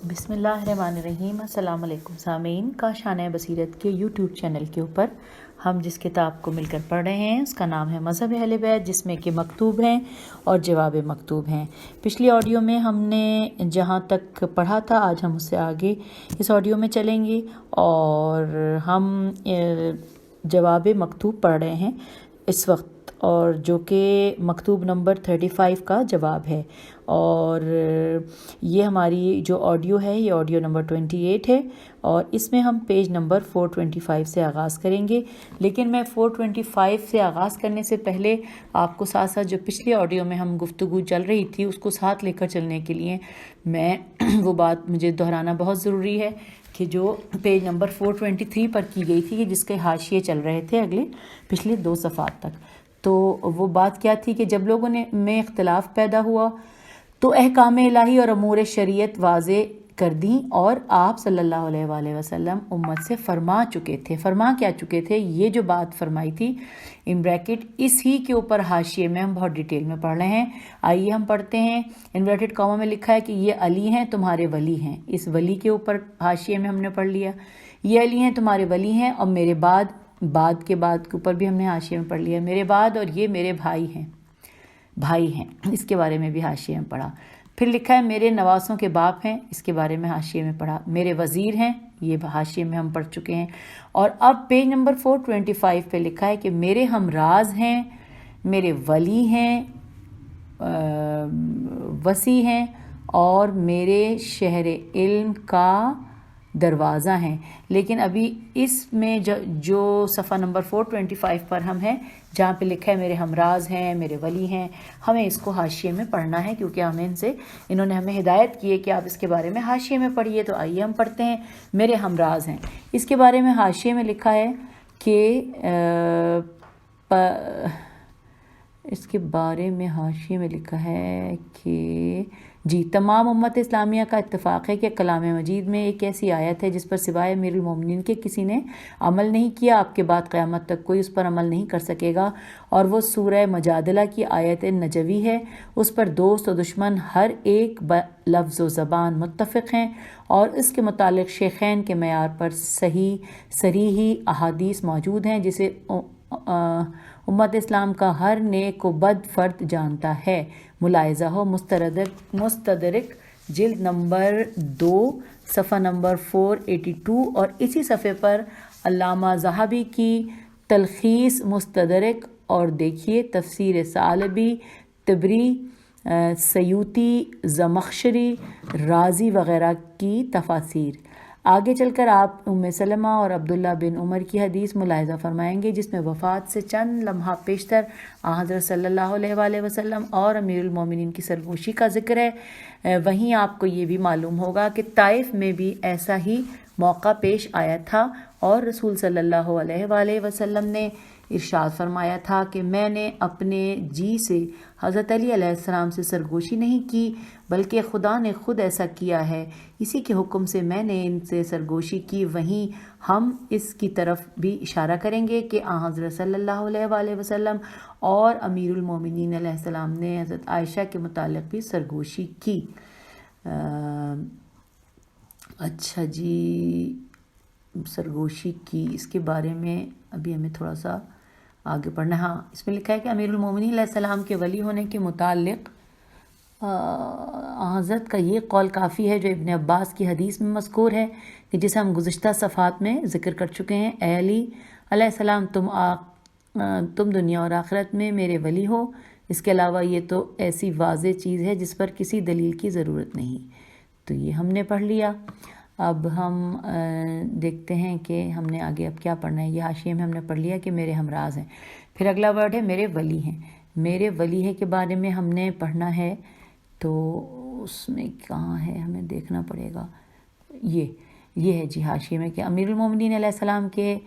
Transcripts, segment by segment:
بسم اللہ الرحمن الرحیم۔ السلام علیکم سامعین، کاشانہ بصیرت کے یوٹیوب چینل کے اوپر ہم جس کتاب کو مل کر پڑھ رہے ہیں اس کا نام ہے مذہب اہل بیت، جس میں کہ مکتوب ہیں اور جواب مکتوب ہیں۔ پچھلی آڈیو میں ہم نے جہاں تک پڑھا تھا آج ہم اس سے آگے اس آڈیو میں چلیں گے اور ہم جواب مکتوب پڑھ رہے ہیں اس وقت، اور جو کہ مکتوب نمبر 35 کا جواب ہے، اور یہ ہماری جو آڈیو ہے یہ آڈیو نمبر 28 ہے، اور اس میں ہم پیج نمبر 425 سے آغاز کریں گے۔ لیکن میں 425 سے آغاز کرنے سے پہلے آپ کو ساتھ ساتھ جو پچھلی آڈیو میں ہم گفتگو چل رہی تھی اس کو ساتھ لے کر چلنے کے لیے میں وہ بات مجھے دہرانا بہت ضروری ہے کہ جو پیج نمبر 423 پر کی گئی تھی کہ جس کے حاشیے چل رہے تھے پچھلے 2 صفحات تک، تو وہ بات کیا تھی کہ جب لوگوں میں اختلاف پیدا ہوا تو احکام الہی اور امور شریعت واضح کر دیں، اور آپ صلی اللہ علیہ وآلہ وسلم امت سے فرما کیا چکے تھے، یہ جو بات فرمائی تھی ان بریکٹ اس ہی کے اوپر حاشیے میں ہم بہت ڈیٹیل میں پڑھ رہے ہیں۔ آئیے ہم پڑھتے ہیں۔ انورٹڈ کاما میں لکھا ہے کہ یہ علی ہیں تمہارے ولی ہیں، اس ولی کے اوپر حاشیے میں ہم نے پڑھ لیا، یہ علی ہیں تمہارے ولی ہیں، اور میرے بعد کے اوپر بھی ہم نے حاشیے میں پڑھ لیا میرے بعد، اور یہ میرے بھائی ہیں، اس کے بارے میں بھی حاشیے میں پڑھا۔ پھر لکھا ہے میرے نواسوں کے باپ ہیں، اس کے بارے میں حاشیے میں پڑھا۔ میرے وزیر ہیں، یہ حاشیے میں ہم پڑھ چکے ہیں۔ اور اب پیج نمبر 425 پہ لکھا ہے کہ میرے ہمراز ہیں، میرے ولی ہیں، وسیع ہیں، اور میرے شہر علم کا دروازہ ہیں۔ لیکن ابھی اس میں جو صفحہ نمبر 425 پر ہم ہیں جہاں پہ لکھا ہے میرے ہمراز ہیں، میرے ولی ہیں، ہمیں اس کو حاشیے میں پڑھنا ہے کیونکہ انہوں نے ہمیں ہدایت کی ہے کہ آپ اس کے بارے میں حاشیے میں پڑھیے۔ تو آئیے ہم پڑھتے ہیں۔ میرے ہمراز ہیں، اس کے بارے میں حاشیے میں لکھا ہے کہ اس کے بارے میں حاشیے میں لکھا ہے کہ تمام امت اسلامیہ کا اتفاق ہے کہ کلام مجید میں ایک ایسی آیت ہے جس پر سوائے امیر المومنین کے کسی نے عمل نہیں کیا، آپ کے بعد قیامت تک کوئی اس پر عمل نہیں کر سکے گا، اور وہ سورہ مجادلہ کی آیت نجوی ہے۔ اس پر دوست و دشمن ہر ایک لفظ و زبان متفق ہیں، اور اس کے متعلق شیخین کے معیار پر صریحی احادیث موجود ہیں جسے امت اسلام کا ہر نیک و بد فرد جانتا ہے۔ ملاحظہ ہو مستدرک جلد نمبر 2 صفحہ نمبر 482، اور اسی صفحے پر علامہ ذہبی کی تلخیص مستدرک، اور دیکھیے تفسیر ثعلبی، طبری، سیوطی، زمخشری، رازی وغیرہ کی تفاسیر۔ آگے چل کر آپ ام سلمہ اور عبداللہ بن عمر کی حدیث ملاحظہ فرمائیں گے جس میں وفات سے چند لمحہ پیشتر حضرت صلی اللہ علیہ وآلہ وسلم اور امیر المومنین کی سرگوشی کا ذکر ہے۔ وہیں آپ کو یہ بھی معلوم ہوگا کہ طائف میں بھی ایسا ہی موقع پیش آیا تھا، اور رسول صلی اللہ علیہ وآلہ وسلم نے ارشاد فرمایا تھا کہ میں نے اپنے جی سے حضرت علی علیہ السلام سے سرگوشی نہیں کی، بلکہ خدا نے خود ایسا کیا ہے، اسی کے حکم سے میں نے ان سے سرگوشی کی۔ وہیں ہم اس کی طرف بھی اشارہ کریں گے کہ حضرت صلی اللہ علیہ وآلہ وسلم اور امیر المومنین علیہ السلام نے حضرت عائشہ کے متعلق بھی سرگوشی کی۔ اچھا جی، سرگوشی کی، اس کے بارے میں ابھی ہمیں تھوڑا سا آگے پڑھنا ہے۔ ہاں، اس میں لکھا ہے کہ امیر المومنین علیہ السلام کے ولی ہونے کے متعلق حضرت کا یہ قول کافی ہے جو ابن عباس کی حدیث میں مذکور ہے کہ جسے ہم گزشتہ صفحات میں ذکر کر چکے ہیں۔ اے علی علیہ السلام، تم دنیا اور آخرت میں میرے ولی ہو، اس کے علاوہ یہ تو ایسی واضح چیز ہے جس پر کسی دلیل کی ضرورت نہیں۔ تو یہ ہم نے پڑھ لیا۔ اب ہم دیکھتے ہیں کہ ہم نے آگے اب کیا پڑھنا ہے۔ یہ حاشیے میں ہم نے پڑھ لیا کہ میرے ہمراز ہیں۔ پھر اگلا ورڈ ہے میرے ولی ہیں۔ میرے ولی ہے کے بارے میں ہم نے پڑھنا ہے، تو اس میں کہاں ہے ہمیں دیکھنا پڑے گا۔ یہ ہے جی حاشیے میں کہ امیر المومنین علیہ السلام کے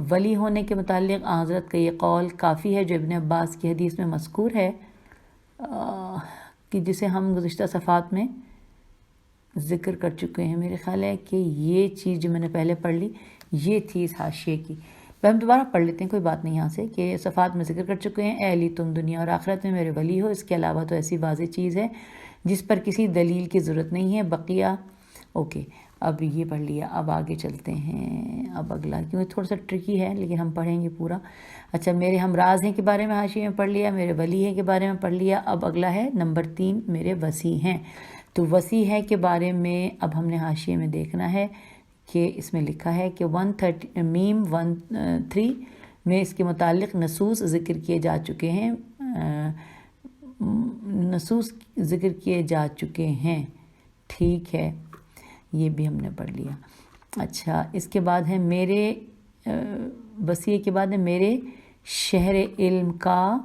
ولی ہونے کے متعلق حضرت کا یہ قول کافی ہے جو ابن عباس کی حدیث میں مذکور ہے، کہ جسے ہم گزشتہ صفحات میں ذکر کر چکے ہیں۔ میرے خیال ہے کہ یہ چیز جو میں نے پہلے پڑھ لی یہ تھی اس حاشیے کی۔ ہم دوبارہ پڑھ لیتے ہیں، کوئی بات نہیں یہاں سے، کہ صفحات میں ذکر کر چکے ہیں۔ اے علی، تم دنیا اور آخرت میں میرے ولی ہو، اس کے علاوہ تو ایسی واضح چیز ہے جس پر کسی دلیل کی ضرورت نہیں ہے۔ بقیہ اوکے، اب یہ پڑھ لیا، اب آگے چلتے ہیں. اب اگلا کیونکہ تھوڑا سا ٹرکی ہے لیکن ہم پڑھیں گے پورا. اچھا، میرے ہمراز ہیں کے بارے میں حاشیے میں پڑھ لیا، میرے ولی ہیں کے بارے میں پڑھ لیا. اب اگلا ہے نمبر 3، میرے وصی ہیں. تو وصی ہے کے بارے میں اب ہم نے حاشیے میں دیکھنا ہے کہ اس میں لکھا ہے کہ 13 میں اس کے متعلق نصوص ذکر کیے جا چکے ہیں. ٹھیک ہے، یہ بھی ہم نے پڑھ لیا. اچھا، اس کے بعد ہے میرے وصیے کے بعد ہے میرے شہر علم کا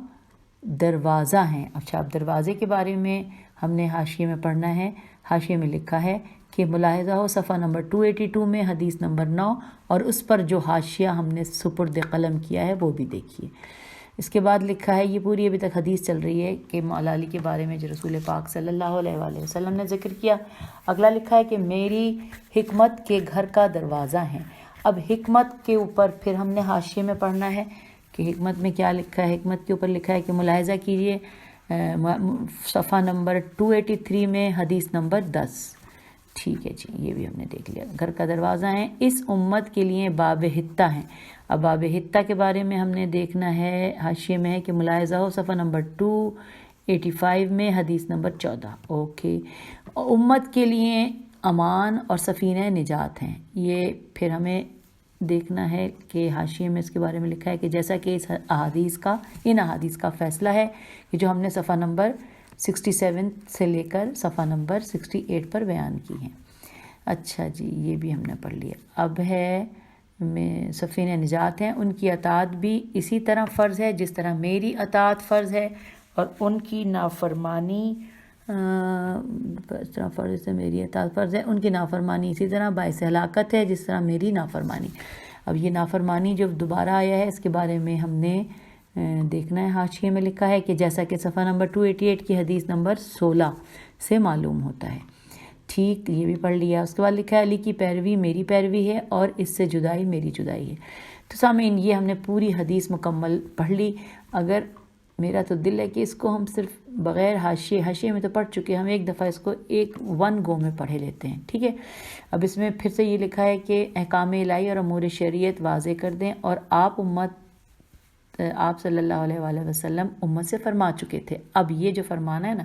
دروازہ ہیں. اچھا، اب دروازے کے بارے میں ہم نے حاشیے میں پڑھنا ہے. حاشیے میں لکھا ہے کہ ملاحظہ ہو صفحہ نمبر 282 میں حدیث نمبر 9 اور اس پر جو حاشیہ ہم نے سپرد قلم کیا ہے وہ بھی دیکھیے. اس کے بعد لکھا ہے، یہ پوری ابھی تک حدیث چل رہی ہے کہ مولا علی کے بارے میں جو رسول پاک صلی اللہ علیہ وآلہ وسلم نے ذکر کیا. اگلا لکھا ہے کہ میری حکمت کے گھر کا دروازہ ہیں. اب حکمت کے اوپر پھر ہم نے حاشیے میں پڑھنا ہے کہ حکمت میں کیا لکھا ہے. حکمت کے اوپر لکھا ہے کہ ملاحظہ کیجئے صفحہ نمبر 283 میں حدیث نمبر 10. ٹھیک ہے جی، یہ بھی ہم نے دیکھ لیا. گھر کا دروازہ ہیں، اس امت کے لیے باب حتہ ہیں. اب باب حتہ کے بارے میں ہم نے دیکھنا ہے، حاشیے میں ہے کہ ملاحظہ ہو صفحہ نمبر 285 میں حدیث نمبر 14. اوکے، امت کے لیے امان اور سفینہ نجات ہیں. یہ پھر ہمیں دیکھنا ہے کہ حاشیے میں اس کے بارے میں لکھا ہے کہ جیسا کہ ان احادیث کا فیصلہ ہے کہ جو ہم نے صفحہ نمبر 67 سے لے کر صفحہ نمبر 68 پر بیان کی ہیں. اچھا جی، یہ بھی ہم نے پڑھ لیا. اب ہے سفینہ نجات ہیں، ان کی اطاعت بھی اسی طرح فرض ہے جس طرح میری اطاعت فرض ہے، اور ان کی نافرمانی اس طرح فرض ہے میری اطاعت فرض ہے، ان کی نافرمانی اسی طرح باعث ہلاکت ہے جس طرح میری نافرمانی. اب یہ نافرمانی جو دوبارہ آیا ہے اس کے بارے میں ہم نے دیکھنا ہے. حاشیے میں لکھا ہے کہ جیسا کہ صفحہ نمبر 288 کی حدیث نمبر 16 سے معلوم ہوتا ہے. ٹھیک، یہ بھی پڑھ لیا. اس کے بعد لکھا ہے علی کی پیروی میری پیروی ہے اور اس سے جدائی میری جدائی ہے. تو سامعین، یہ ہم نے پوری حدیث مکمل پڑھ لی. اگر میرا تو دل ہے کہ اس کو ہم صرف بغیر حاشیے میں تو پڑھ چکے، ہم ایک دفعہ اس کو ون گو میں پڑھے لیتے ہیں. ٹھیک ہے، اب اس میں پھر سے یہ لکھا ہے کہ احکام الہی اور امور شریعت واضح کر دیں، اور آپ صلی اللہ علیہ وآلہ وسلم امت سے فرما چکے تھے. اب یہ جو فرمانا ہے نا،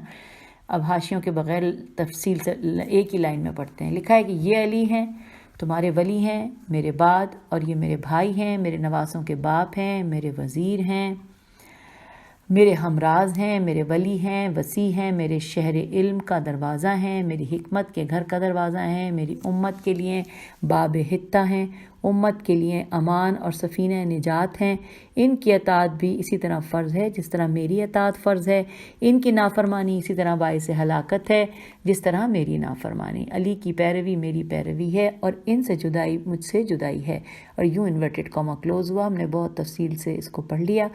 اب حاشیوں کے بغیر تفصیل سے ایک ہی لائن میں پڑھتے ہیں. لکھا ہے کہ یہ علی ہیں، تمہارے ولی ہیں میرے بعد، اور یہ میرے بھائی ہیں، میرے نواسوں کے باپ ہیں، میرے وزیر ہیں، میرے ہمراز ہیں، میرے ولی ہیں، وصی ہیں، میرے شہر علم کا دروازہ ہیں، میری حکمت کے گھر کا دروازہ ہیں، میری امت کے لیے باب حتہ ہیں، امت کے لیے امان اور سفینہ نجات ہیں. ان کی اطاعت بھی اسی طرح فرض ہے جس طرح میری اطاعت فرض ہے. ان کی نافرمانی اسی طرح باعث ہلاکت ہے جس طرح میری نافرمانی. علی کی پیروی میری پیروی ہے اور ان سے جدائی مجھ سے جدائی ہے. اور یوں انورٹڈ کاما کلوز ہوا. ہم نے بہت تفصیل سے اس کو پڑھ لیا.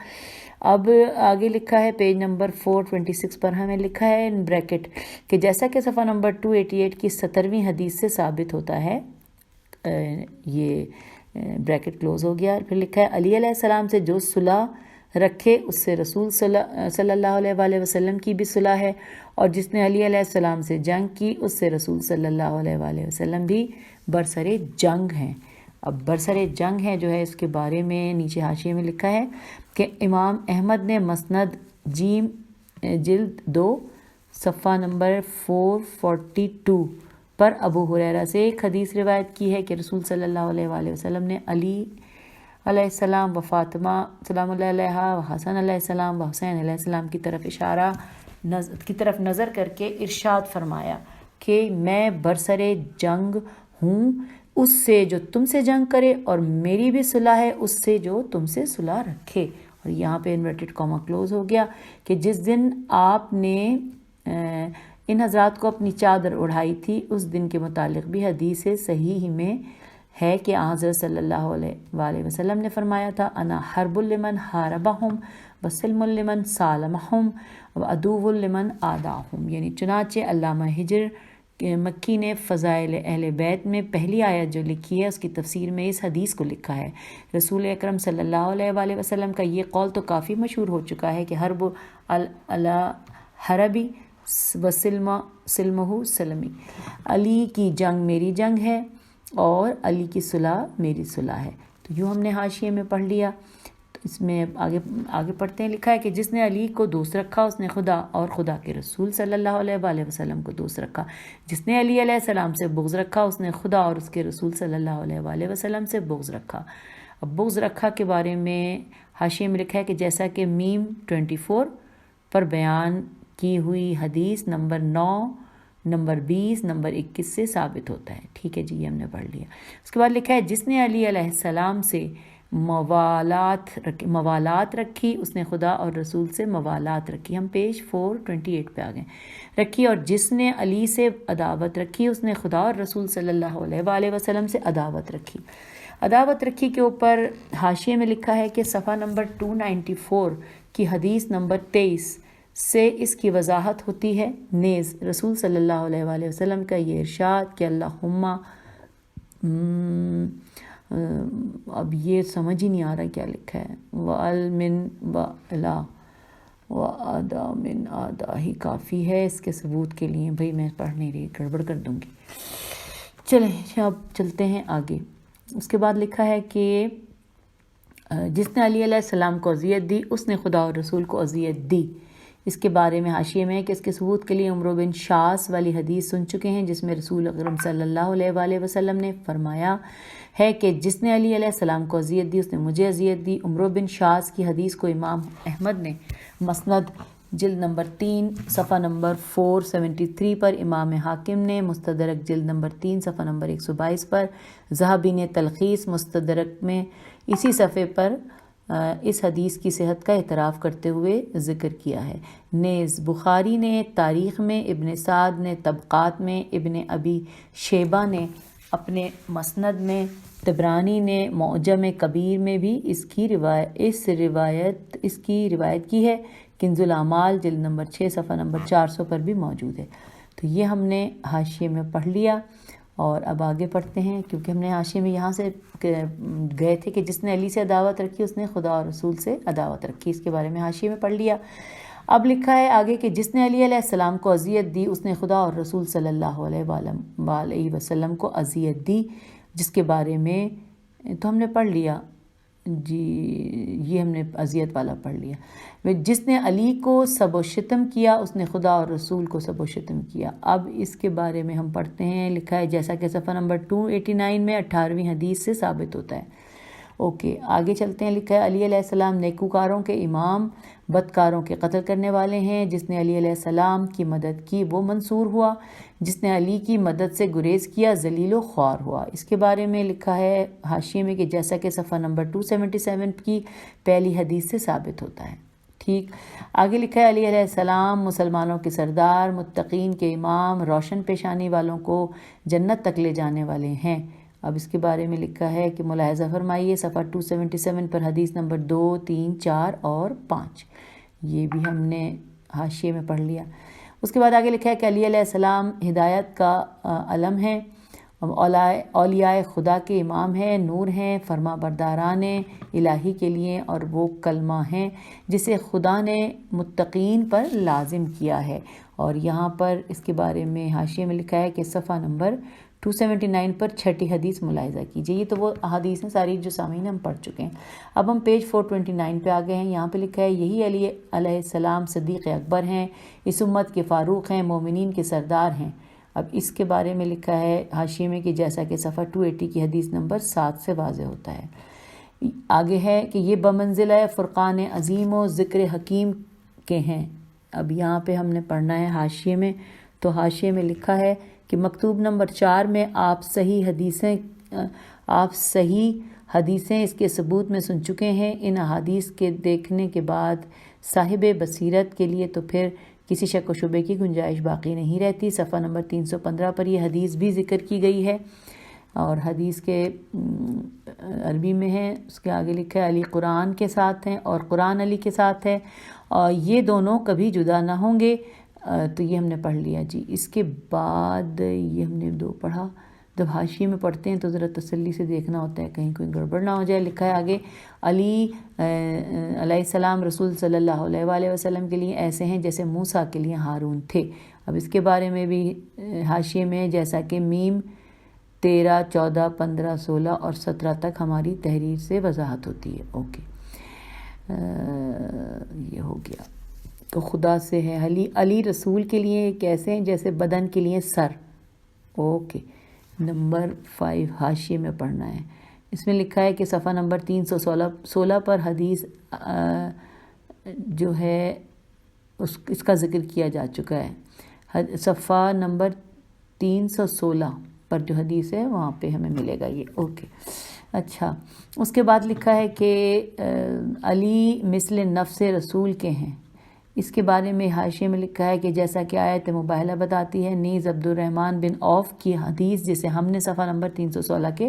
اب آگے لکھا ہے پیج نمبر 426 پر ہمیں لکھا ہے ان بریکٹ کہ جیسا کہ صفحہ نمبر 288 کی 17ویں حدیث سے ثابت ہوتا ہے. یہ بریکٹ کلوز ہو گیا. پھر لکھا ہے علی علیہ السلام سے جو صلح رکھے اس سے رسول صلی اللہ علیہ وآلہ وسلم کی بھی صلح ہے، اور جس نے علی علیہ السلام سے جنگ کی اس سے رسول صلی اللہ علیہ وآلہ وسلم بھی برسر جنگ ہیں. اب برسر جنگ ہے جو ہے اس کے بارے میں نیچے حاشیے میں لکھا ہے کہ امام احمد نے مسند جیم جلد 2 صفحہ نمبر 442 پر ابو ہریرہ سے ایک حدیث روایت کی ہے کہ رسول صلی اللہ علیہ وآلہ وسلم نے علی علیہ السلام و فاطمہ سلام اللہ علیہ و حسن علیہ السلام و حسین علیہ السلام کی طرف نظر کر کے ارشاد فرمایا کہ میں برسر جنگ ہوں اس سے جو تم سے جنگ کرے، اور میری بھی صلح ہے اس سے جو تم سے صلح رکھے. اور یہاں پہ انورٹڈ کاما کلوز ہو گیا کہ جس دن آپ نے ان حضرات کو اپنی چادر اڑائی تھی اس دن کے متعلق بھی حدیث صحیح میں ہے کہ حضرت صلی اللہ علیہ وآلہ وسلم نے فرمایا تھا انا حرب لمن حاربہم وسلم لمن سالمہم وعدو لمن آداہم. یعنی چنانچہ علامہ ہجر مکی نے فضائل اہل بیت میں پہلی آیت جو لکھی ہے اس کی تفسیر میں اس حدیث کو لکھا ہے. رسول اکرم صلی اللہ علیہ وآلہ وسلم کا یہ قول تو کافی مشہور ہو چکا ہے کہ حرب حربی سلمہ سلمی، علی کی جنگ میری جنگ ہے اور علی کی صلح میری صلح ہے۔ تو یوں ہم نے حاشیے میں پڑھ لیا۔ اس میں آگے پڑھتے ہیں، لکھا ہے کہ جس نے علی کو دوست رکھا اس نے خدا اور خدا کے رسول صلی اللہ علیہ وآلہ وسلم کو دوست رکھا، جس نے علی علیہ السلام سے بغض رکھا اس نے خدا اور اس کے رسول صلی اللہ علیہ وآلہ وسلم سے بغض رکھا۔ اب بغض رکھا کے بارے میں حاشیے میں لکھا ہے کہ جیسا کہ میم 24 پر بیان کی ہوئی حدیث نمبر 9، نمبر 20، نمبر 21 سے ثابت ہوتا ہے۔ ٹھیک ہے جی، یہ ہم نے پڑھ لیا۔ اس کے بعد لکھا ہے جس نے علی علیہ السلام سے موالات رکھی اس نے خدا اور رسول سے موالات رکھی۔ ہم پیج 428 پہ آ گئے، رکھی۔ اور جس نے علی سے عداوت رکھی اس نے خدا اور رسول صلی اللہ علیہ وآلہ وسلم سے عداوت رکھی۔ عداوت رکھی کے اوپر حاشیے میں لکھا ہے کہ صفحہ نمبر 294 کی حدیث نمبر 23 سے اس کی وضاحت ہوتی ہے۔ نیز رسول صلی اللہ علیہ وآلہ وسلم کا یہ ارشاد کہ اللہم اب یہ سمجھ ہی نہیں آ رہا کیا لکھا ہے، وَالْمِن وَعَلَا وَعَدَا مِنْ آدَا ہی کافی ہے اس کے ثبوت کے لیے۔ بھئی میں پڑھ نہیں رہی، گڑبڑ کر دوں گی۔ چلیں اب چلتے ہیں آگے۔ اس کے بعد لکھا ہے کہ جس نے علی علیہ السلام کو اذیت دی اس نے خدا اور رسول کو اذیت دی۔ اس کے بارے میں حاشیے میں ہے کہ اس کے ثبوت کے لیے عمرو بن شاس والی حدیث سن چکے ہیں، جس میں رسول اکرم صلی اللہ علیہ وآلہ وسلم نے فرمایا ہے کہ جس نے علی علیہ السلام کو اذیت دی اس نے مجھے اذیت دی۔ عمرو بن شاس کی حدیث کو امام احمد نے مسند جلد نمبر 3 صفحہ نمبر 473 پر، امام حاکم نے مستدرک جلد نمبر 3 صفحہ نمبر 122 پر، ذہبی نے تلخیص مستدرک میں اسی صفحے پر اس حدیث کی صحت کا اعتراف کرتے ہوئے ذکر کیا ہے۔ نیز بخاری نے تاریخ میں، ابن سعد نے طبقات میں، ابن ابی شیبہ نے اپنے مسند میں، طبرانی نے معجم کبیر میں بھی اس کی روایت کی ہے۔ کنز الاعمال جلد نمبر 6 صفحہ نمبر 400 پر بھی موجود ہے۔ تو یہ ہم نے حاشیے میں پڑھ لیا، اور اب آگے پڑھتے ہیں کیونکہ ہم نے حاشیے میں یہاں سے گئے تھے کہ جس نے علی سے عداوت رکھی اس نے خدا اور رسول سے عداوت رکھی، اس کے بارے میں حاشیے میں پڑھ لیا۔ اب لکھا ہے آگے کہ جس نے علی علیہ السلام کو اذیت دی اس نے خدا اور رسول صلی اللہ علیہ وسلم کو اذیت دی، جس کے بارے میں تو ہم نے پڑھ لیا جی، یہ ہم نے اذیت والا پڑھ لیا۔ جس نے علی کو سب و شتم کیا اس نے خدا اور رسول کو سب و شتم کیا۔ اب اس کے بارے میں ہم پڑھتے ہیں، لکھا ہے جیسا کہ صفحہ نمبر 289 میں 18ویں حدیث سے ثابت ہوتا ہے۔ اوکے آگے چلتے ہیں، لکھا ہے علی علیہ السلام نیکوکاروں کے امام، بدکاروں کے قتل کرنے والے ہیں۔ جس نے علی علیہ السلام کی مدد کی وہ منصور ہوا، جس نے علی کی مدد سے گریز کیا ذلیل و خوار ہوا۔ اس کے بارے میں لکھا ہے حاشیے میں کہ جیسا کہ صفحہ نمبر 277 کی پہلی حدیث سے ثابت ہوتا ہے۔ ٹھیک، آگے لکھا ہے علی علیہ السلام مسلمانوں کے سردار، متقین کے امام، روشن پیشانی والوں کو جنت تک لے جانے والے ہیں۔ اب اس کے بارے میں لکھا ہے کہ ملاحظہ فرمائیے صفحہ 277 پر حدیث نمبر 2، 3، 4 اور 5، یہ بھی ہم نے حاشیے میں پڑھ لیا۔ اس کے بعد آگے لکھا ہے کہ علی علیہ السلام ہدایت کا علم ہے، اولیاء خدا کے امام ہیں، نور ہیں، فرما برداران الہی کے لیے، اور وہ کلمہ ہیں جسے خدا نے متقین پر لازم کیا ہے۔ اور یہاں پر اس کے بارے میں حاشیے میں لکھا ہے کہ صفحہ نمبر 279 پر چھٹی حدیث ملاحظہ کیجیے۔ یہ تو وہ حدیث ہیں ساری جو سامعین ہم پڑھ چکے ہیں۔ اب ہم پیج 429 پہ آ گئے ہیں، یہاں پہ لکھا ہے یہی علی علیہ السلام صدیق اکبر ہیں، اس امت کے فاروق ہیں، مومنین کے سردار ہیں۔ اب اس کے بارے میں لکھا ہے حاشیے میں کہ جیسا کہ صفحہ 280 کی حدیث نمبر 7 سے واضح ہوتا ہے۔ آگے ہے کہ یہ بمنزلہ فرقان عظیم و ذکر حکیم کے ہیں۔ اب یہاں پہ ہم نے پڑھنا ہے حاشیے میں، تو حاشیے میں لکھا ہے کہ مکتوب نمبر 4 میں آپ صحیح حدیثیں اس کے ثبوت میں سن چکے ہیں۔ ان احادیث کے دیکھنے کے بعد صاحب بصیرت کے لیے تو پھر کسی شک و شبے کی گنجائش باقی نہیں رہتی۔ صفحہ نمبر 315 پر یہ حدیث بھی ذکر کی گئی ہے، اور حدیث کے عربی میں ہے۔ اس کے آگے لکھا ہے علی قرآن کے ساتھ ہیں اور قرآن علی کے ساتھ ہے، اور یہ دونوں کبھی جدا نہ ہوں گے۔ تو یہ ہم نے پڑھ لیا جی۔ اس کے بعد یہ ہم نے 2 پڑھا، جب حاشیے میں پڑھتے ہیں تو ذرا تسلی سے دیکھنا ہوتا ہے کہیں کوئی گڑبڑ نہ ہو جائے. لکھا ہے آگے علی علیہ السلام رسول صلی اللہ علیہ وآلہ وسلم کے لیے ایسے ہیں جیسے موسیٰ کے لیے ہارون تھے. اب اس کے بارے میں بھی حاشیے میں جیسا کہ میم 13, 14, 15, 16 اور 17 تک ہماری تحریر سے وضاحت ہوتی ہے. اوکے یہ ہو گیا. تو خدا سے ہے علی رسول کے لیے کیسے ہیں جیسے بدن کے لیے سر. اوکے نمبر 5 حاشیے میں پڑھنا ہے. اس میں لکھا ہے کہ صفحہ نمبر 316 پر حدیث جو ہے اس کا ذکر کیا جا چکا ہے. صفحہ نمبر 316 پر جو حدیث ہے وہاں پہ ہمیں ملے گا یہ. اوکے اچھا اس کے بعد لکھا ہے کہ علی مثل نفس رسول کے ہیں. اس کے بارے میں حاشیے میں لکھا ہے کہ جیسا کہ آیت مباہلہ بتاتی ہے نیز عبد الرحمن بن عوف کی حدیث جسے ہم نے صفحہ نمبر 316 کے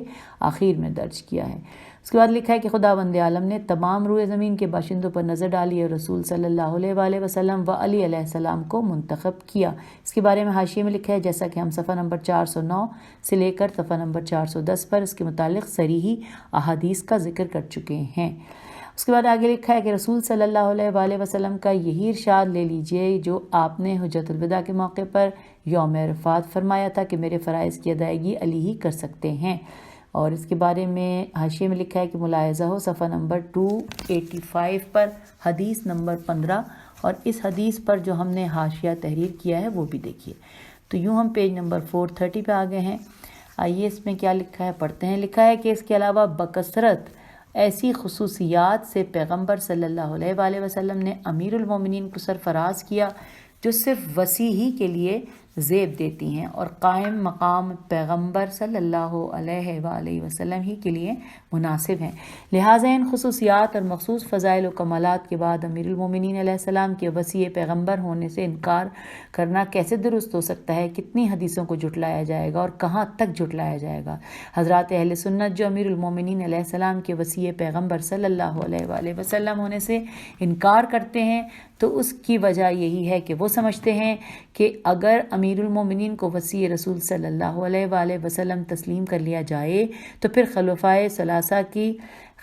آخر میں درج کیا ہے. اس کے بعد لکھا ہے کہ خداوند عالم نے تمام روئے زمین کے باشندوں پر نظر ڈالی اور رسول صلی اللہ علیہ وآلہ وسلم و علی علیہ السلام کو منتخب کیا. اس کے بارے میں حاشیے میں لکھا ہے جیسا کہ ہم صفحہ نمبر 409 سے لے کر صفحہ نمبر 410 پر اس کے متعلق صریحی احادیث کا ذکر کر چکے ہیں. اس کے بعد آگے لکھا ہے کہ رسول صلی اللہ علیہ وآلہ وسلم کا یہی ارشاد لے لیجئے جو آپ نے حجۃ الوداع کے موقع پر یوم عرفات فرمایا تھا کہ میرے فرائض کی ادائیگی علی ہی کر سکتے ہیں. اور اس کے بارے میں حاشیے میں لکھا ہے کہ ملاحظہ ہو صفحہ نمبر 285 پر حدیث نمبر 15 اور اس حدیث پر جو ہم نے حاشیہ تحریر کیا ہے وہ بھی دیکھیے. تو یوں ہم پیج نمبر 430 پہ آ گئے ہیں. آئیے اس میں کیا لکھا ہے پڑھتے ہیں. لکھا ہے کہ اس کے علاوہ بکثرت ایسی خصوصیات سے پیغمبر صلی اللہ علیہ وآلہ وسلم نے امیر المومنین کو سرفراز کیا جو صرف وسیع ہی کے لیے زیب دیتی ہیں اور قائم مقام پیغمبر صلی اللہ علیہ وآلہ وسلم ہی کے لیے مناسب ہیں. لہٰذا ان خصوصیات اور مخصوص فضائل و کمالات کے بعد امیر المومنین علیہ السلام کے وسیع پیغمبر ہونے سے انکار کرنا کیسے درست ہو سکتا ہے؟ کتنی حدیثوں کو جھٹلایا جائے گا اور کہاں تک جھٹلایا جائے گا؟ حضرات اہل سنت جو امیر المومنین علیہ السلام کے وسیع پیغمبر صلی اللہ علیہ وآلہ وسلم ہونے سے انکار کرتے ہیں تو اس کی وجہ یہی ہے کہ وہ سمجھتے ہیں کہ اگر امیر المومنین کو وسیع رسول صلی اللہ علیہ وآلہ وسلم تسلیم کر لیا جائے تو پھر خلفائے ثلاثہ کی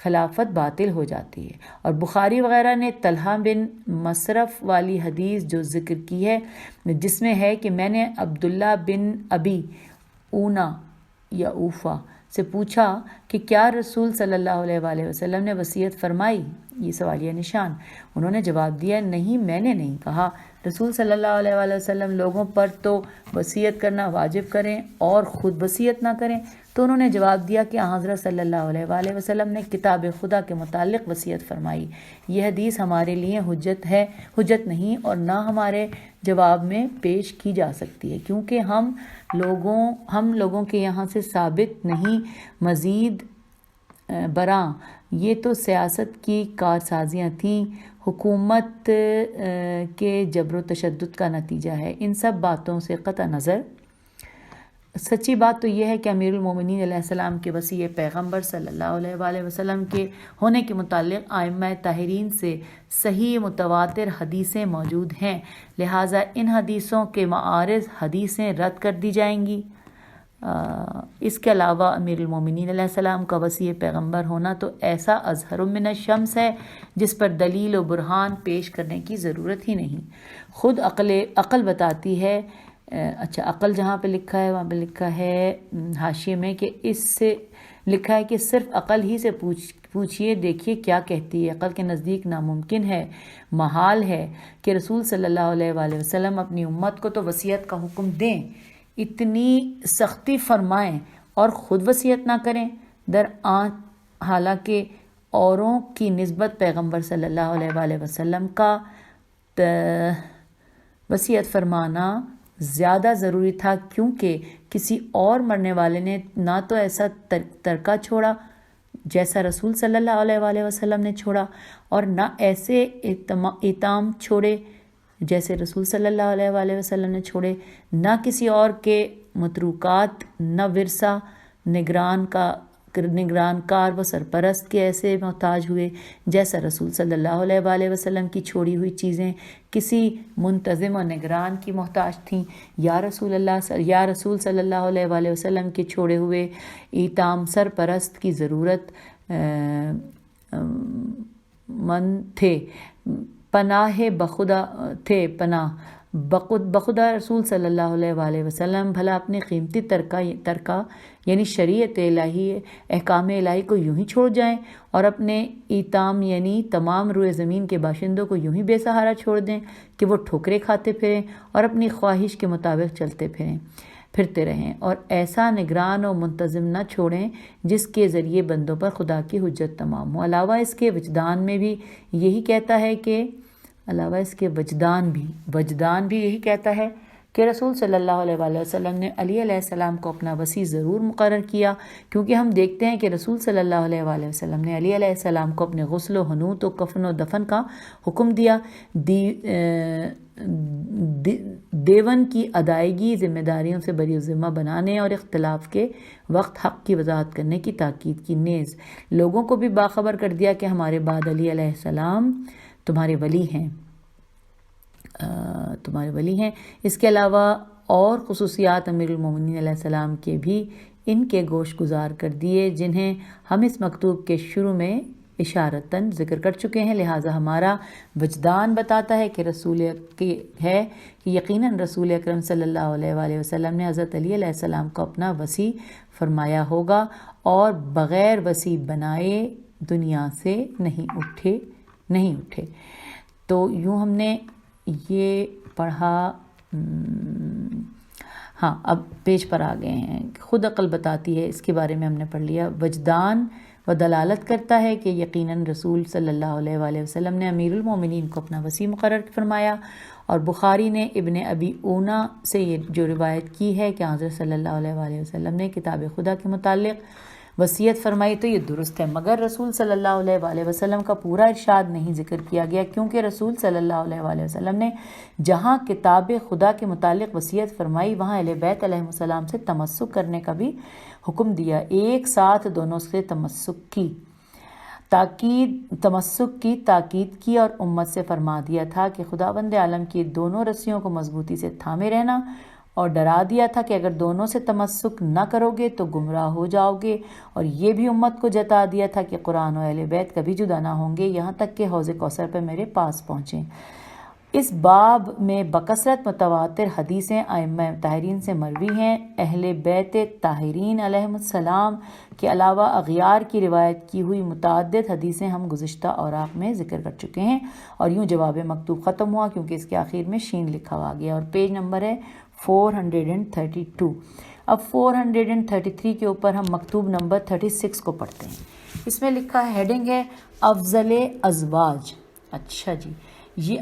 خلافت باطل ہو جاتی ہے. اور بخاری وغیرہ نے طلحہ بن مصرف والی حدیث جو ذکر کی ہے جس میں ہے کہ میں نے عبداللہ بن ابی اونا یا اوفا سے پوچھا کہ کیا رسول صلی اللہ علیہ وآلہ وسلم نے وصیت فرمائی؟ یہ سوالیہ نشان. انہوں نے جواب دیا نہیں میں نے نہیں کہا. رسول صلی اللہ علیہ وآلہ وسلم لوگوں پر تو وصیت کرنا واجب کریں اور خود وصیت نہ کریں. تو انہوں نے جواب دیا کہ حضرت صلی اللہ علیہ وآلہ وسلم نے کتاب خدا کے متعلق وصیت فرمائی. یہ حدیث ہمارے لیے حجت نہیں اور نہ ہمارے جواب میں پیش کی جا سکتی ہے کیونکہ ہم لوگوں کے یہاں سے ثابت نہیں. مزید برآں یہ تو سیاست کی کارسازیاں تھیں، حکومت کے جبر و تشدد کا نتیجہ ہے. ان سب باتوں سے قطع نظر سچی بات تو یہ ہے کہ امیر المومنین علیہ السلام کے وسیع پیغمبر صلی اللہ علیہ وآلہ وسلم کے ہونے کے متعلق ائمہ طاہرین سے صحیح متواتر حدیثیں موجود ہیں. لہٰذا ان حدیثوں کے معارض حدیثیں رد کر دی جائیں گی. اس کے علاوہ امیر المومنین علیہ السلام کا وسیع پیغمبر ہونا تو ایسا اظہر من الشمس ہے جس پر دلیل و برہان پیش کرنے کی ضرورت ہی نہیں. خود عقل بتاتی ہے. اچھا عقل جہاں پہ لکھا ہے وہاں پہ لکھا ہے حاشیے میں کہ اس سے لکھا ہے کہ صرف عقل ہی سے پوچھئے دیکھیے کیا کہتی ہے. عقل کے نزدیک ناممکن ہے، محال ہے کہ رسول صلی اللہ علیہ وآلہ وسلم اپنی امت کو تو وصیت کا حکم دیں، اتنی سختی فرمائیں اور خود وصیت نہ کریں. حالانکہ اوروں کی نسبت پیغمبر صلی اللہ علیہ وآلہ وسلم کا وصیت فرمانا زیادہ ضروری تھا کیونکہ کسی اور مرنے والے نے نہ تو ایسا ترکہ چھوڑا جیسا رسول صلی اللہ علیہ وآلہ وسلم نے چھوڑا اور نہ ایسے ایتام چھوڑے جیسے رسول صلی اللہ علیہ وآلہ وسلم نے چھوڑے، نہ کسی اور کے متروکات، نہ ورثہ نگران کا نگران کار و سرپرست کے ایسے محتاج ہوئے جیسا رسول صلی اللہ علیہ وآلہ وسلم کی چھوڑی ہوئی چیزیں کسی منتظم و نگران کی محتاج تھیں. یا رسول صلی اللہ علیہ وآلہ وسلم کے چھوڑے ہوئے ایتام سرپرست کی ضرورت مند تھے، پناہ بخدا تھے، بخدا رسول صلی اللہ علیہ وآلہ وسلم بھلا اپنے قیمتی ترکہ یعنی شریعت الہی، احکام الہی کو یوں ہی چھوڑ جائیں اور اپنے ایتام یعنی تمام روئے زمین کے باشندوں کو یوں ہی بے سہارا چھوڑ دیں کہ وہ ٹھوکریں کھاتے پھریں اور اپنی خواہش کے مطابق چلتے پھرتے رہیں، اور ایسا نگران و منتظم نہ چھوڑیں جس کے ذریعے بندوں پر خدا کی حجت تمام ہو. علاوہ اس کے وجدان بھی یہی کہتا ہے کہ رسول صلی اللہ علیہ وآلہ وسلم نے علی علیہ السلام کو اپنا وصی ضرور مقرر کیا، کیونکہ ہم دیکھتے ہیں کہ رسول صلی اللہ علیہ وآلہ وسلم نے علی علیہ السلام کو اپنے غسل و حنوط و کفن و دفن کا حکم دیا، دیون کی ادائیگی، ذمہ داریوں سے بری ذمہ بنانے اور اختلاف کے وقت حق کی وضاحت کرنے کی تاکید کی، نیز لوگوں کو بھی باخبر کر دیا کہ ہمارے بعد علی علیہ السلام تمہارے ولی ہیں. اس کے علاوہ اور خصوصیات امیر المومنین علیہ السلام کے بھی ان کے گوش گزار کر دیے جنہیں ہم اس مکتوب کے شروع میں اشارتاً ذکر کر چکے ہیں. لہٰذا ہمارا وجدان بتاتا ہے کہ یقیناً رسول اکرم صلی اللہ علیہ وآلہ وسلم نے حضرت علی علیہ السلام کو اپنا وصی فرمایا ہوگا اور بغیر وصی بنائے دنیا سے نہیں اٹھے. تو یوں ہم نے یہ پڑھا. ہاں، اب پیج پر آ گئے ہیں. خود عقل بتاتی ہے، اس کے بارے میں ہم نے پڑھ لیا. وجدان و دلالت کرتا ہے کہ یقیناً رسول صلی اللہ علیہ وآلہ وسلم نے امیر المومنین کو اپنا وصی مقرر فرمایا، اور بخاری نے ابن ابی اونا سے یہ جو روایت کی ہے کہ حضرت صلی اللہ علیہ وآلہ وسلم نے کتاب خدا کے متعلق وصیت فرمائی، تو یہ درست ہے، مگر رسول صلی اللہ علیہ وآلہ وسلم کا پورا ارشاد نہیں ذکر کیا گیا، کیونکہ رسول صلی اللہ علیہ وآلہ وسلم نے جہاں کتاب خدا کے متعلق وصیت فرمائی وہاں اہل بیت علیہ السلام سے تمسک کرنے کا بھی حکم دیا. ایک ساتھ دونوں سے تمسک کی تاکید کی اور امت سے فرما دیا تھا کہ خداوند عالم کی دونوں رسیوں کو مضبوطی سے تھامے رہنا، اور ڈرا دیا تھا کہ اگر دونوں سے تمسک نہ کرو گے تو گمراہ ہو جاؤ گے، اور یہ بھی امت کو جتا دیا تھا کہ قرآن و اہل بیت کبھی جدا نہ ہوں گے یہاں تک کہ حوض کوثر پہ میرے پاس پہنچیں. اس باب میں بکثرت متواتر حدیثیں ائمہ طاہرین سے مروی ہیں. اہل بیت طاہرین علیہم السلام کے علاوہ اغیار کی روایت کی ہوئی متعدد حدیثیں ہم گزشتہ اوراق میں ذکر کر چکے ہیں. اور یوں جواب مکتوب ختم ہوا، کیونکہ اس کے آخر میں شین لکھا ہوا گیا، اور پیج نمبر ہے 432. اب 433 کے اوپر ہم مکتوب نمبر 36 کو پڑھتے ہیں. اس میں لکھا ہے، ہیڈنگ ہے افضل ازواج. اچھا جی،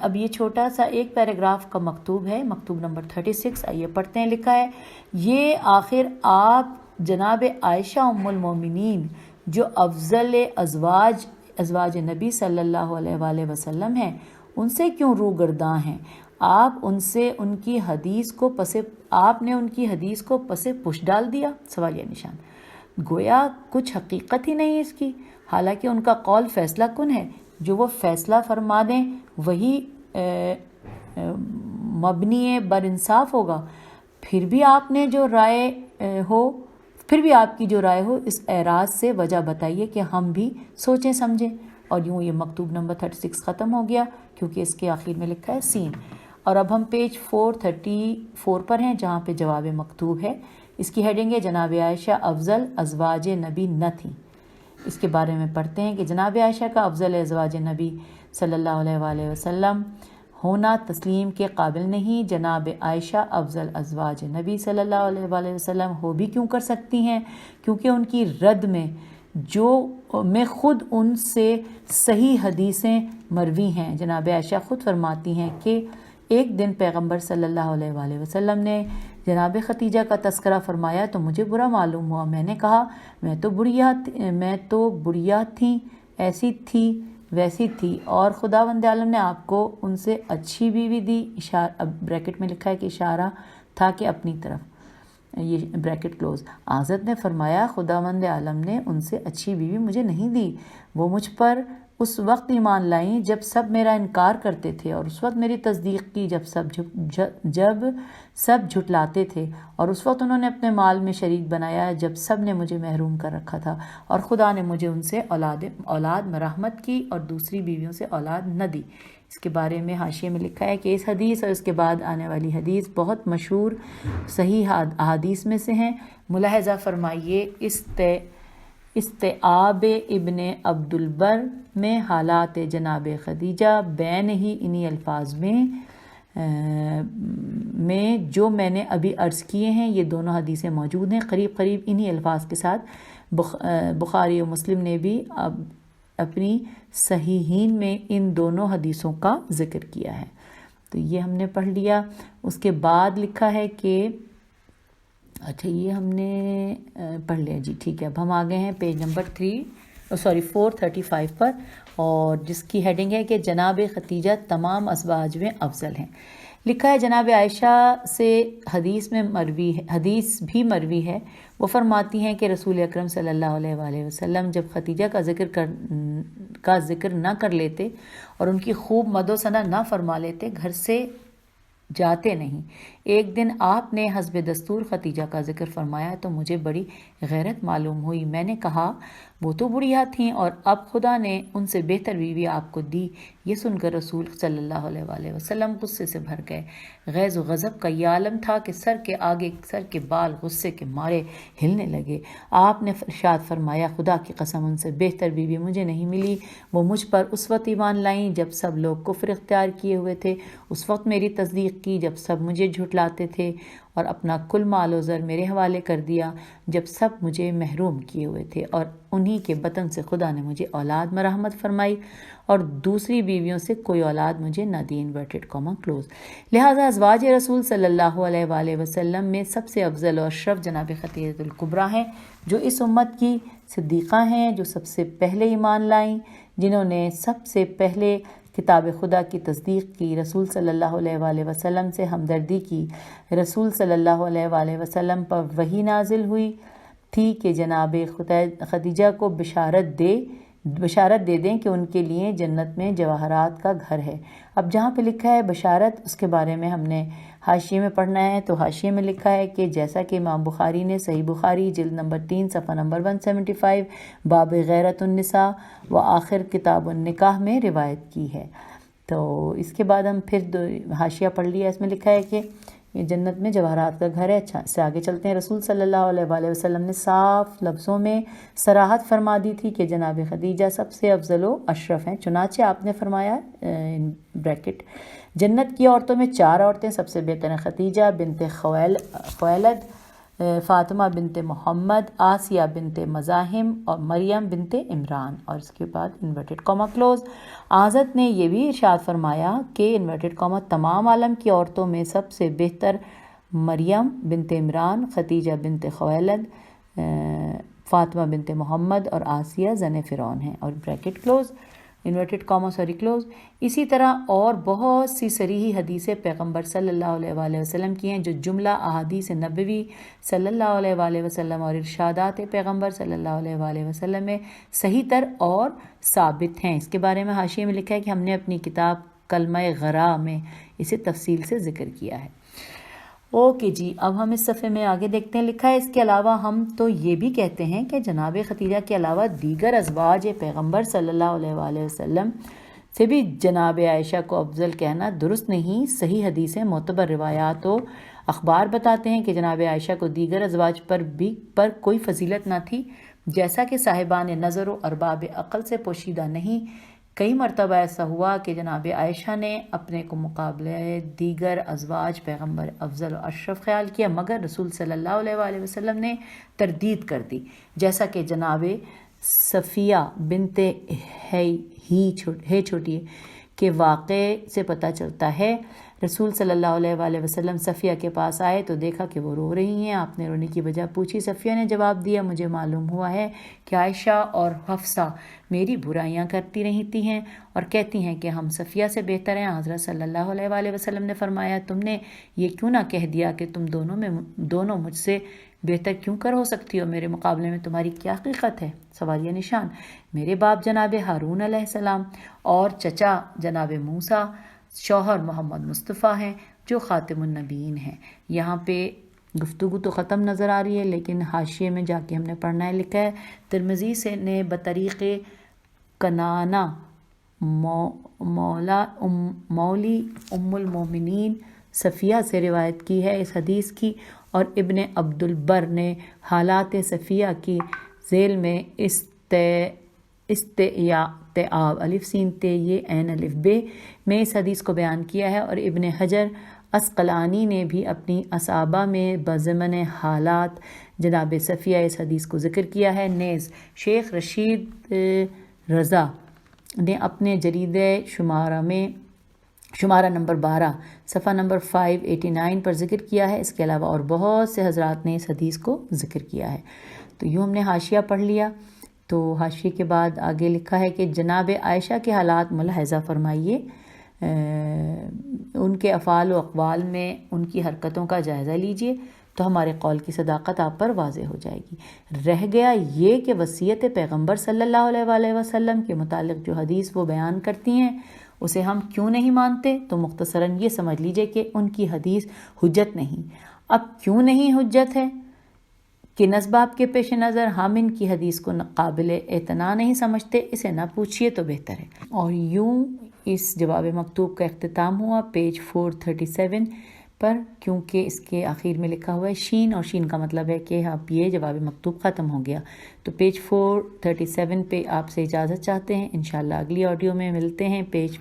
اب یہ چھوٹا سا ایک پیراگراف کا مکتوب ہے، مکتوب نمبر 36. آئیے پڑھتے ہیں. لکھا ہے، یہ آخر آپ جناب عائشہ ام المومنین جو افضل ازواج نبی صلی اللہ علیہ وآلہ وسلم ہیں، ان سے کیوں روگرداں ہیں؟ آپ نے ان کی حدیث کو پس پش ڈال دیا؟ سوالیہ نشان. گویا کچھ حقیقت ہی نہیں اس کی، حالانکہ ان کا قول فیصلہ کن ہے، جو وہ فیصلہ فرما دیں وہی مبنی بر انصاف ہوگا. پھر بھی آپ کی جو رائے ہو اس اعراض سے وجہ بتائیے کہ ہم بھی سوچیں سمجھیں. اور یوں یہ مکتوب نمبر 36 ختم ہو گیا، کیونکہ اس کے آخر میں لکھا ہے سین. اور اب ہم پیج 434 پر ہیں، جہاں پہ جواب مکتوب ہے. اس کی ہیڈنگ ہے، جناب عائشہ افضل ازواج نبی نہ تھیں. اس کے بارے میں پڑھتے ہیں کہ جناب عائشہ کا افضل ازواج نبی صلی اللہ علیہ وآلہ وسلم ہونا تسلیم کے قابل نہیں. جناب عائشہ افضل ازواج نبی صلی اللہ علیہ وآلہ وسلم ہو بھی کیوں کر سکتی ہیں؟ کیونکہ ان کی رد میں خود ان سے صحیح حدیثیں مروی ہیں. جناب عائشہ خود فرماتی ہیں کہ ایک دن پیغمبر صلی اللہ علیہ وآلہ وسلم نے جناب خدیجہ کا تذکرہ فرمایا تو مجھے برا معلوم ہوا. میں نے کہا، میں تو بڑھیا تھی، ایسی تھی ویسی تھی، اور خداوند عالم نے آپ کو ان سے اچھی بیوی دی. اب بریکٹ میں لکھا ہے کہ اشارہ تھا کہ اپنی طرف. یہ بریکٹ کلوز۔ حضرت نے فرمایا خداوند عالم نے ان سے اچھی بیوی مجھے نہیں دی، وہ مجھ پر اس وقت ایمان لائیں جب سب میرا انکار کرتے تھے، اور اس وقت میری تصدیق کی جب سب جھٹلاتے تھے، اور اس وقت انہوں نے اپنے مال میں شریک بنایا جب سب نے مجھے محروم کر رکھا تھا، اور خدا نے مجھے ان سے اولاد مرحمت کی اور دوسری بیویوں سے اولاد نہ دی۔ اس کے بارے میں حاشیے میں لکھا ہے کہ اس حدیث اور اس کے بعد آنے والی حدیث بہت مشہور صحیح احادیث میں سے ہیں۔ ملاحظہ فرمائیے استیعاب ابن عبد البر میں حالات جناب خدیجہ بین ہی انہی الفاظ میں جو میں نے ابھی عرض کیے ہیں، یہ دونوں حدیثیں موجود ہیں قریب قریب انہی الفاظ کے ساتھ۔ بخاری و مسلم نے بھی اپنی صحیحین میں ان دونوں حدیثوں کا ذکر کیا ہے۔ تو یہ ہم نے پڑھ لیا۔ اس کے بعد لکھا ہے کہ اچھا یہ ہم نے پڑھ لیا جی، ٹھیک ہے۔ اب ہم آگے ہیں پیج نمبر 435 پر، اور جس کی ہیڈنگ ہے کہ جناب خدیجہ تمام ازواج میں افضل ہیں۔ لکھا ہے جناب عائشہ سے حدیث بھی مروی ہے، وہ فرماتی ہیں کہ رسول اکرم صلی اللہ علیہ وآلہ وسلم جب خدیجہ کا ذکر نہ کر لیتے اور ان کی خوب مد و ثنا نہ فرما لیتے، گھر سے جاتے نہیں۔ ایک دن آپ نے حسب دستور خدیجہ کا ذکر فرمایا تو مجھے بڑی غیرت معلوم ہوئی۔ میں نے کہا وہ تو بڑھیا تھیں اور اب خدا نے ان سے بہتر بیوی آپ کو دی۔ یہ سن کر رسول صلی اللہ علیہ وآلہ وسلم غصے سے بھر گئے۔ غیظ و غضب کا یہ عالم تھا کہ سر کے بال غصے کے مارے ہلنے لگے۔ آپ نے ارشاد فرمایا خدا کی قسم ان سے بہتر بیوی مجھے نہیں ملی۔ وہ مجھ پر اس وقت ایمان لائیں جب سب لوگ کفر اختیار کیے ہوئے تھے، اس وقت میری تصدیق کی جب سب مجھے جھٹلاتے تھے، اور اپنا کل مال و زر میرے حوالے کر دیا جب سب مجھے محروم کیے ہوئے تھے، اور انہی کے بطن سے خدا نے مجھے اولاد مرحمت فرمائی اور دوسری بیویوں سے کوئی اولاد مجھے نہ دی۔ Inverted comma close. لہٰذا ازواج رسول صلی اللہ علیہ وآلہ وسلم میں سب سے افضل اور اشرف جناب خدیجہ الکبریٰ ہیں، جو اس امت کی صدیقہ ہیں، جو سب سے پہلے ایمان لائیں، جنہوں نے سب سے پہلے کتاب خدا کی تصدیق کی، رسول صلی اللہ علیہ وآلہ وسلم سے ہمدردی کی۔ رسول صلی اللہ علیہ وآلہ وسلم پر وحی نازل ہوئی تھی کہ جناب خدیجہ کو بشارت دے دیں کہ ان کے لیے جنت میں جواہرات کا گھر ہے۔ اب جہاں پہ لکھا ہے بشارت، اس کے بارے میں ہم نے حاشیے میں پڑھنا ہے۔ تو حاشیے میں لکھا ہے کہ جیسا کہ امام بخاری نے صحیح بخاری جلد نمبر 3 صفحہ نمبر 175 باب غیرت النساء و آخر کتاب النکاح میں روایت کی ہے۔ تو اس کے بعد ہم پھر حاشیہ پڑھ لیا۔ اس میں لکھا ہے کہ یہ جنت میں جواہرات کا گھر ہے۔ اچھا، اس سے آگے چلتے ہیں۔ رسول صلی اللہ علیہ وآلہ وسلم نے صاف لفظوں میں صراحت فرما دی تھی کہ جناب خدیجہ سب سے افضل و اشرف ہیں۔ چنانچہ آپ نے فرمایا بریکٹ جنت کی عورتوں میں 4 عورتیں سب سے بہتر ہیں: خدیجہ بنت خویلد، فاطمہ بنت محمد، آسیہ بنت مزاحم اور مریم بنت عمران۔ اور اس کے بعد انورٹڈ کاما کلوز۔ حضرت نے یہ بھی ارشاد فرمایا کہ انورٹڈ کاما تمام عالم کی عورتوں میں سب سے بہتر مریم بنت عمران، خدیجہ بنت خویلد، فاطمہ بنت محمد اور آسیہ زن فرعون ہیں، اور bracket close, inverted comma close. اسی طرح اور بہت سی صریحی حدیثیں پیغمبر صلی اللہ علیہ وآلہ وسلم کی ہیں، جو جملہ احادیث نبوی صلی اللہ علیہ وآلہ وسلم اور ارشادات پیغمبر صلی اللہ علیہ وآلہ وسلم میں صحیح تر اور ثابت ہیں۔ اس کے بارے میں حاشیے میں لکھا ہے کہ ہم نے اپنی کتاب کلمہ غرا میں اسے تفصیل سے ذکر کیا ہے۔ اوکے جی، اب ہم اس صفحے میں آگے دیکھتے ہیں۔ لکھا ہے اس کے علاوہ ہم تو یہ بھی کہتے ہیں کہ جناب خدیجہ کے علاوہ دیگر ازواج پیغمبر صلی اللہ علیہ وآلہ وسلم سے بھی جناب عائشہ کو افضل کہنا درست نہیں۔ صحیح حدیثیں، معتبر روایات و اخبار بتاتے ہیں کہ جناب عائشہ کو دیگر ازواج پر کوئی فضیلت نہ تھی، جیسا کہ صاحبان نظر و ارباب عقل سے پوشیدہ نہیں۔ کئی مرتبہ ایسا ہوا کہ جناب عائشہ نے اپنے کو مقابلے دیگر ازواج پیغمبر افضل و اشرف خیال کیا، مگر رسول صلی اللہ علیہ وآلہ وسلم نے تردید کر دی، جیسا کہ جناب صفیہ بنت چھوٹی کے واقعے سے پتہ چلتا ہے۔ رسول صلی اللہ علیہ وآلہ وسلم صفیہ کے پاس آئے تو دیکھا کہ وہ رو رہی ہیں. آپ نے رونے کی وجہ پوچھی. صفیہ نے جواب دیا مجھے معلوم ہوا ہے کہ عائشہ اور حفصہ میری برائیاں کرتی رہتی ہیں اور کہتی ہیں کہ ہم صفیہ سے بہتر ہیں. حضرت صلی اللہ علیہ وآلہ وسلم نے فرمایا تم نے یہ کیوں نہ کہہ دیا کہ تم دونوں مجھ سے بہتر کیوں کر ہو سکتی ہو؟ میرے مقابلے میں تمہاری کیا حقیقت ہے؟ سوالیہ نشان. میرے باپ جناب ہارون علیہ السلام اور چچا جناب موسیٰ شوہر محمد مصطفیٰ ہیں جو خاتم النبیین ہیں. یہاں پہ گفتگو تو ختم نظر آ رہی ہے لیکن حاشیے میں جا کے ہم نے پڑھنا ہے. لکھا ہے ترمذی سے نے بطریق کنانہ مولی ام المومنین صفیہ سے روایت کی ہے اس حدیث کی، اور ابن عبد البر نے حالات صفیہ کی ذیل میں استیعاب الف سین تے یہ عین الف بے میں اس حدیث کو بیان کیا ہے، اور ابن حجر عسقلانی نے بھی اپنی اصابہ میں بضمن حالات جناب صفیہ اس حدیث کو ذکر کیا ہے. نیز شیخ رشید رضا نے اپنے جرید شمارہ نمبر 12 صفحہ نمبر 589 پر ذکر کیا ہے. اس کے علاوہ اور بہت سے حضرات نے اس حدیث کو ذکر کیا ہے. تو یوں ہم نے حاشیہ پڑھ لیا. تو حاشیے کے بعد آگے لکھا ہے کہ جناب عائشہ کے حالات ملاحظہ فرمائیے، ان کے افعال و اقوال میں ان کی حرکتوں کا جائزہ لیجئے تو ہمارے قول کی صداقت آپ پر واضح ہو جائے گی. رہ گیا یہ کہ وصیت پیغمبر صلی اللہ علیہ وآلہ وسلم کے متعلق جو حدیث وہ بیان کرتی ہیں اسے ہم کیوں نہیں مانتے، تو مختصراً یہ سمجھ لیجئے کہ ان کی حدیث حجت نہیں. اب کیوں نہیں حجت ہے کہ اسباب کے پیش نظر ہم ان کی حدیث کو قابل اعتنا نہیں سمجھتے، اسے نہ پوچھیے تو بہتر ہے. اور یوں اس جواب مکتوب کا اختتام ہوا پیج 437 پر، کیونکہ اس کے آخر میں لکھا ہوا ہے شین، اور شین کا مطلب ہے کہ اب یہ جواب مکتوب ختم ہو گیا. تو پیج 437 پہ آپ سے اجازت چاہتے ہیں. انشاءاللہ اگلی آڈیو میں ملتے ہیں پیج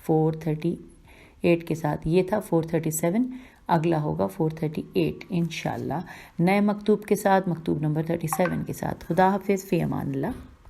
438 کے ساتھ. یہ تھا 437، اگلا ہوگا 438 انشاءاللہ نئے مکتوب کے ساتھ، مکتوب نمبر 37 کے ساتھ. خدا حافظ، فی امان اللہ.